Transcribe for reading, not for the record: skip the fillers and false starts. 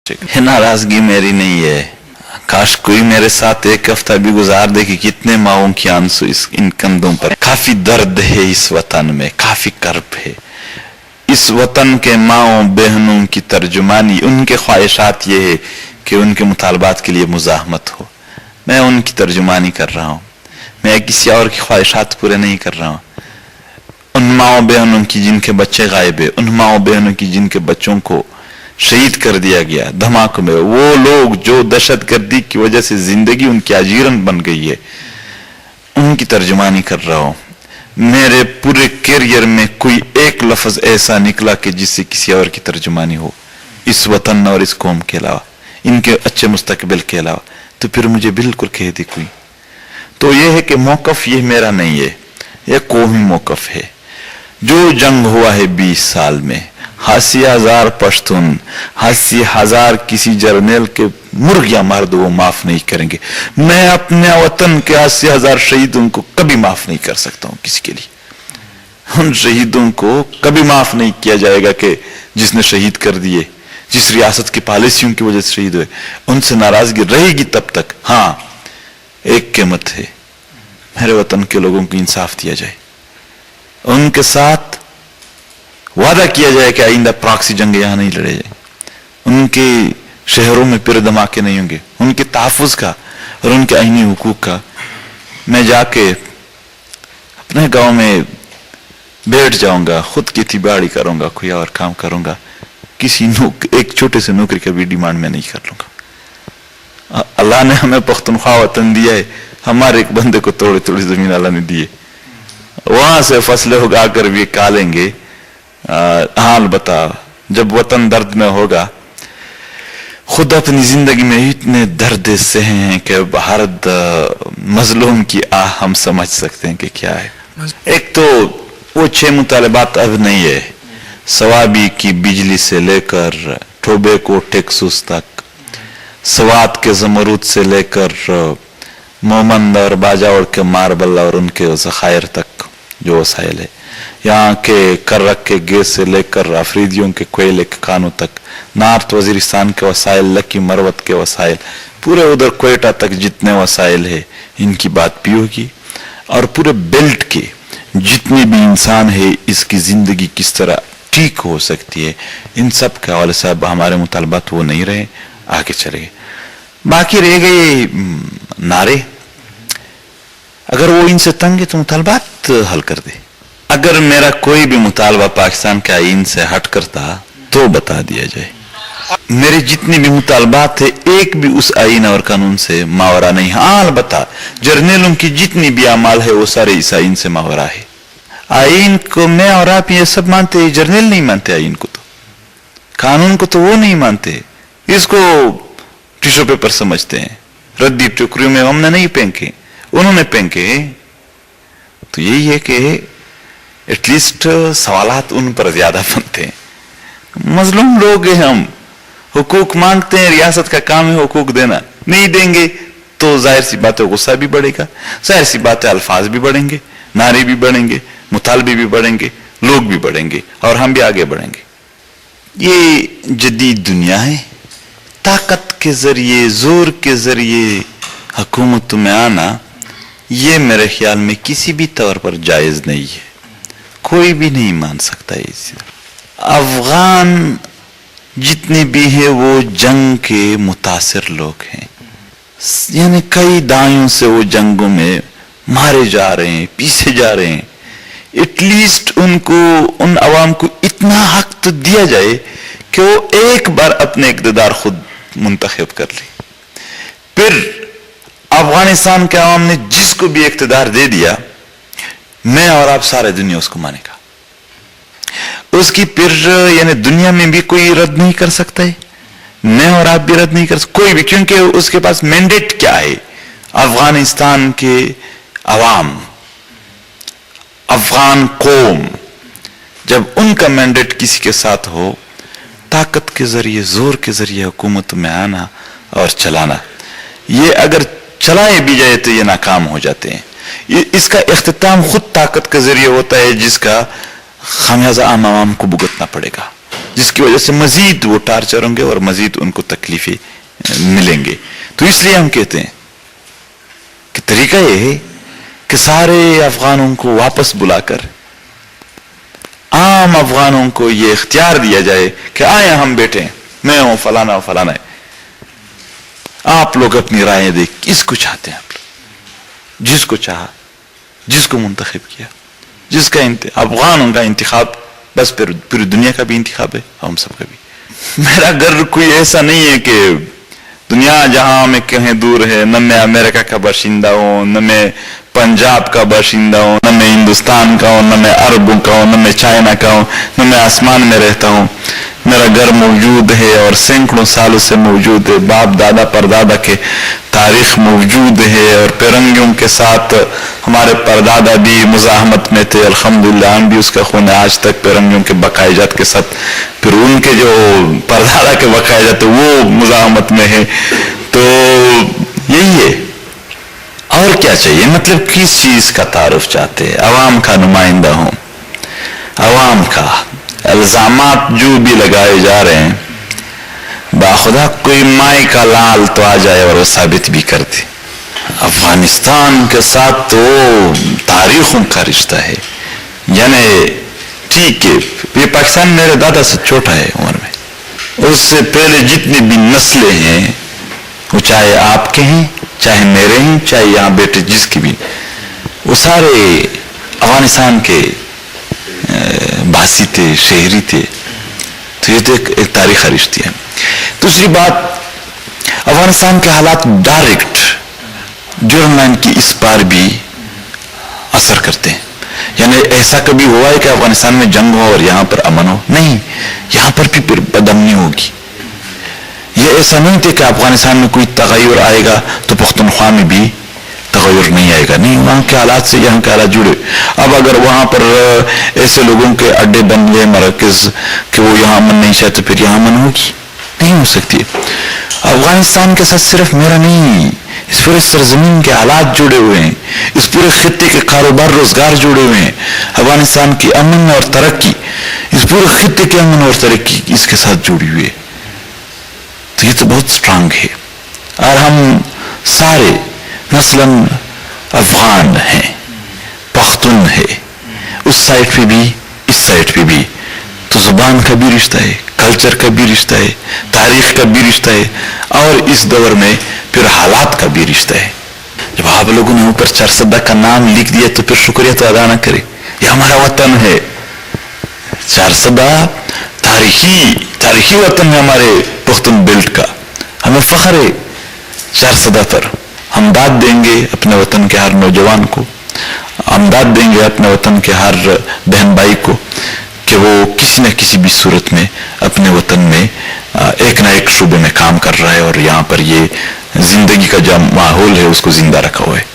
नाराजगी मेरी नहीं है, काश कोई मेरे साथ एक हफ्ता भी गुजार दे कि कितने माओं की आंसू इन कंधों पर। काफी दर्द है इस वतन में, काफी कर्ब है इस वतन के माओं बहनों की तर्जुमानी। उनके ख्वाहिशात ये है कि उनके मुतालबात के लिए मुजाहमत हो, मैं उनकी तर्जुमानी कर रहा हूँ, मैं किसी और की ख्वाहिशात पूरे नहीं कर रहा हूँ। उन माओं बहनों की जिनके बच्चे गायब है, उन माओं बहनों की जिनके बच्चों को शहीद कर दिया गया धमाके में, वो लोग जो दहशतगर्दी की वजह से जिंदगी उनकी आजीवन बन गई है, उनकी तर्जुमानी कर रहा हूं। मेरे पूरे करियर में कोई एक लफ्ज ऐसा निकला कि जिससे किसी और की तर्जुमानी हो इस वतन और इस कौम के अलावा, इनके अच्छे मुस्तकबिल के अलावा, तो फिर मुझे बिल्कुल कह दी कोई। तो यह है कि मौकफ ये मेरा नहीं है, यह कौमी मौकफ है। जो जंग हुआ है 20 साल में, 80,000 पश्तून, 80,000 किसी जर्नल के मुर्गियां मार दो वो माफ नहीं करेंगे। मैं अपने वतन के 80,000 शहीदों को कभी माफ नहीं कर सकता हूं किसी के लिए। उन शहीदों को कभी माफ नहीं किया जाएगा कि जिसने शहीद कर दिए, जिस रियासत की पॉलिसियों की वजह से शहीद हुए, उनसे नाराजगी रहेगी तब तक। हाँ, एक कीमत है, मेरे वतन के लोगों को इंसाफ दिया जाए, उनके साथ वादा किया जाए कि आइंदा प्रॉक्सी जंग यहां नहीं लड़े जाए, उनके शहरों में फिर धमाके नहीं होंगे, उनके तहफ़्फ़ुज़ का और उनके आईनी हुकूक का। मैं जाके अपने गांव में बैठ जाऊंगा, खुद की तिबाड़ी करूंगा, कोई और काम करूंगा, किसी एक छोटे से नौकरी का भी डिमांड में नहीं कर लूंगा। अल्लाह ने हमें पख्तूनख्वा वतन दिया है, हमारे एक बंदे को थोड़ी थोड़ी जमीन अल्लाह ने दी है, वहां से फसलें उगा कर भी खा लेंगे। हाल बता, जब वतन दर्द में होगा, खुद अपनी जिंदगी में इतने दर्द सहे हैं कि भारत मजलूम की आह हम समझ सकते हैं कि क्या है। एक तो वो 6 मुतालबात अब नहीं है, सवाबी की बिजली से लेकर टोबैको टेक्सस तक, सवात के जमरूद से लेकर मोमंद और बाजावड़ के मार्बल और उनके ज़खायर तक जो वसाइल है, यहाँ के कर्रक के गैस से लेकर अफरीदियों के कोयले के कानों तक, नॉर्थ वजीरिस्तान के वसाइल, लकी मरवत के वसाइल, पूरे उधर कोयटा तक जितने वसाइल है इनकी बात भी होगी। और पूरे बेल्ट के जितने भी इंसान है, इसकी जिंदगी किस तरह ठीक हो सकती है, इन सब के हवाले से अब हमारे मुतालबात वो नहीं रहे, आगे चले गए। बाकी रह गए नारे, अगर वो इनसे तंग है तो मुतालबात हल कर दे। अगर मेरा कोई भी मुतालबा पाकिस्तान के आईन से हट करता तो बता दिया जाए। मेरे जितने भी मुतालबात है एक भी उस आईन और कानून से मावरा नहीं। हाँ, बता, जर्नलों की जितनी भी अमाल है वो सारे इस आईन से मावरा है। आईन को मैं और आप ये सब मानते हैं, जर्नल नहीं मानते आईन को, तो कानून को तो वो नहीं मानते, इसको टिश्यू पेपर समझते हैं, रद्दी टुकड़ियों में हमने नहीं फेंके, उन्होंने फेंके। तो यही है कि एटलीस्ट सवालात उन पर ज्यादा बनते हैं। मजलूम लोग हैं हम, हुकूक मांगते हैं, रियासत का काम है हुकूक देना, नहीं देंगे तो जाहिर सी बात है गुस्सा भी बढ़ेगा, जाहिर सी बात है अल्फाज भी बढ़ेंगे, नारे भी बढ़ेंगे, मुतालबे भी बढ़ेंगे, लोग भी बढ़ेंगे और हम भी आगे बढ़ेंगे। ये जदीद दुनिया है, ताकत के जरिए, जोर के जरिए हुकूमत में आना, ये मेरे ख्याल में किसी भी तौर पर जायज नहीं है, कोई भी नहीं मान सकता इसे। अफगान जितने भी है वो जंग के मुतासिर लोग हैं, यानी कई दायों से वो जंगों में मारे जा रहे हैं, पीछे जा रहे हैं। एटलीस्ट उनको, उन अवाम को इतना हक तो दिया जाए कि वो एक बार अपने इक़्तिदार खुद मुंतखब कर ले। फिर अफगानिस्तान के अवाम ने जिसको भी इक़्तिदार दे दिया, मैं और आप सारे दुनिया उसको मानेगा, उसकी फिर यानी दुनिया में भी कोई रद्द नहीं कर सकता है, मैं और आप भी रद्द नहीं कर सकते कोई भी, क्योंकि उसके पास मैंडेट क्या है। अफगानिस्तान के अवाम, अफगान कौम, जब उनका मैंडेट किसी के साथ हो, ताकत के जरिए, जोर के जरिए हुकूमत में आना और चलाना, ये अगर चलाए भी जाए तो ये नाकाम हो जाते हैं। इसका इख्तिताम खुद ताकत के जरिए होता है, जिसका खामियाजा आम आवाम को भुगतना पड़ेगा। جس کی وجہ سے مزید وہ ٹارچر ہوں گے اور مزید ان کو تکلیفیں ملیں گے. تو اس لیے ہم کہتے ہیں کہ طریقہ یہ ہے کہ سارے افغانوں کو واپس بلا کر عام افغانوں کو یہ اختیار دیا جائے کہ آئیں ہم بیٹھے ہیں, میں ہوں فلانا فلانا ہے, آپ لوگ اپنی رائے دیں, کس کو چاہتے ہیں آپ لوگ, جس کو چاہا, جس کو منتخب کیا, جس کا افغانوں کا انتخاب, بس پوری دنیا کا بھی انتخاب ہے, ہم سب کا بھی. میرا گھر کوئی ایسا نہیں ہے کہ دنیا جہاں میں کہیں دور ہے, نہ میں امریکہ کا باشندہ ہوں, نہ میں پنجاب کا باشندہ ہوں, نہ میں ہندوستان کا ہوں, نہ میں عربوں کا ہوں, نہ میں چائنا کا ہوں, نہ میں آسمان میں رہتا ہوں. میرا گھر موجود ہے اور سینکڑوں سالوں سے موجود ہے, باپ دادا پردادا کے تاریخ موجود ہے, اور پیرنگیوں کے ساتھ ہمارے پردادا بھی مزاحمت میں تھے, الحمدللہ ہم بھی اس کا خون آج تک پیرنگیوں کے بقایا جات کے ساتھ, پھر ان کے جو پردادا کے بقایا جات وہ مزاحمت میں ہے. تو یہی ہے, اور کیا چاہیے؟ مطلب کس چیز کا تعارف چاہتے ہیں؟ عوام کا نمائندہ ہوں, عوام کا. الزامات جو بھی لگائے جا رہے ہیں, باخدا کوئی مائی کا لال تو آ جائے اور وہ ثابت بھی کر دے. افغانستان کے ساتھ تو تاریخوں کا رشتہ ہے, یعنی ٹھیک ہے یہ پاکستان میرے دادا سے چھوٹا ہے عمر میں, اس سے پہلے جتنی بھی نسلیں ہیں وہ چاہے آپ کے ہیں, چاہے میرے ہیں, چاہے یہاں بیٹے جس کی بھی, وہ سارے افغانستان کے باسی تھے, شہری تھے. تو یہ تو ایک تاریخ رشتہ ہے. دوسری بات, افغانستان کے حالات ڈائریکٹ جرم لائن کی اس بار بھی اثر کرتے ہیں. یعنی ایسا کبھی ہوا ہے کہ افغانستان میں جنگ ہو اور یہاں پر امن ہو؟ نہیں, یہاں پر بھی پھر بدامنی ہوگی. یہ ایسا نہیں تھا کہ افغانستان میں کوئی تغیر آئے گا تو پختونخوا میں بھی تغیر نہیں آئے گا. نہیں, وہاں کے حالات سے یہاں کے حالات جڑے. اب اگر وہاں پر ایسے لوگوں کے اڈے بن گئے مراکز کہ وہ یہاں امن نہیں چاہتے, پھر یہاں امن ہوگی؟ نہیں ہو سکتی. افغانستان کے ساتھ صرف میرا نہیں, اس پورے سرزمین کے حالات جڑے ہوئے ہیں, اس پورے خطے کے کاروبار روزگار جڑے ہوئے ہیں. افغانستان کی امن اور ترقی, اس پورے خطے کے امن اور ترقی اس کے ساتھ جڑی ہوئی ہے. تو یہ تو بہت سٹرانگ ہے. اور ہم سارے نسلاً افغان ہیں, پختون ہے, اس سائٹ پہ بھی اس سائٹ پہ بھی. تو زبان کا بھی رشتہ ہے, کلچر کا بھی رشتہ ہے, تاریخ کا بھی رشتہ ہے, اور اس دور میں پھر حالات کا بھی رشتہ ہے. جب آپ لوگوں نے اوپر چارسدہ کا نام لکھ دیا تو پھر شکریہ تو ادا نہ کرے. یہ ہمارا وطن ہے, چارسدہ تاریخی وطن ہے ہمارے پختون بیلٹ کا. ہمیں فخر ہے چارسدہ پر. ہم داد دیں گے اپنے وطن کے ہر نوجوان کو, ہم داد دیں گے اپنے وطن کے ہر بہن بھائی کو کہ وہ کسی نہ کسی بھی صورت میں اپنے وطن میں ایک نہ ایک شعبے میں کام کر رہا ہے, اور یہاں پر یہ زندگی کا جو ماحول ہے اس کو زندہ رکھا ہوا ہے.